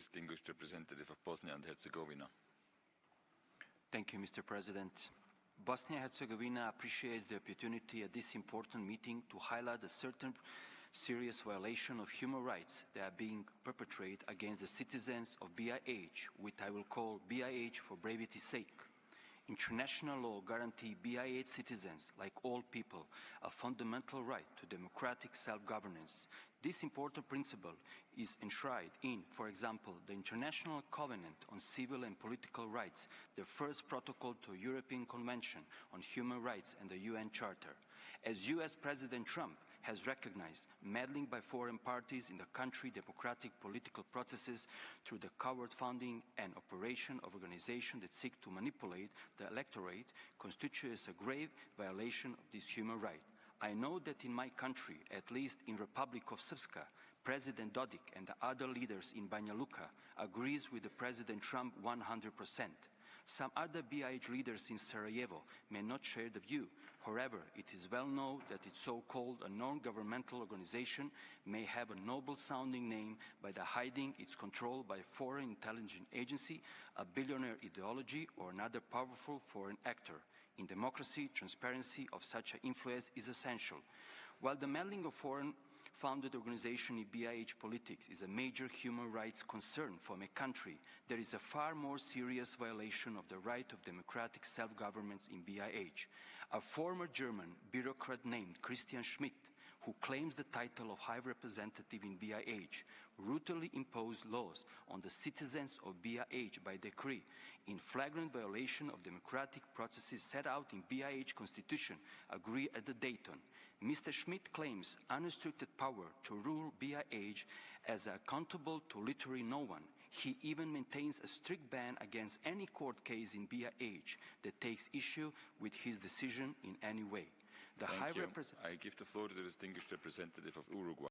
distinguished representative of Bosnia and Herzegovina. Thank you, Mr. President. Bosnia and Herzegovina appreciates the opportunity at this important meeting to highlight a certain serious violation of human rights that are being perpetrated against the citizens of BiH, which I will call BiH for brevity's sake. International law guarantees BiH citizens, like all people, a fundamental right to democratic self-governance. This important principle is enshrined in, for example, the International Covenant on Civil and Political Rights, the first protocol to European Convention on Human Rights and the UN Charter. As US President Trump has recognized, meddling by foreign parties in the country's democratic political processes through the covert funding and operation of organizations that seek to manipulate the electorate constitutes a grave violation of this human right. I know that in my country, at least in Republic of Srpska, President Dodik and the other leaders in Banja Luka agrees with the President Trump 100%. Some other BiH leaders in Sarajevo may not share the view. However, it is well known that its so-called non-governmental organization may have a noble-sounding name by the hiding its control by a foreign intelligence agency, a billionaire ideology, or another powerful foreign actor. In democracy, transparency of such influence is essential. While the meddling of foreign-founded organization in BiH politics is a major human rights concern for my country, there is a far more serious violation of the right of democratic self-government in BiH. A former German bureaucrat named Christian Schmidt, who claims the title of High Representative in BiH, brutally imposed laws on the citizens of BiH by decree, in flagrant violation of democratic processes set out in BiH Constitution, agreed at the Dayton. Mr. Schmidt claims unrestricted power to rule BiH as accountable to literally no one. He even maintains a strict ban against any court case in BiH that takes issue with his decision in any way. Thank you. I give the floor to the distinguished representative of Uruguay.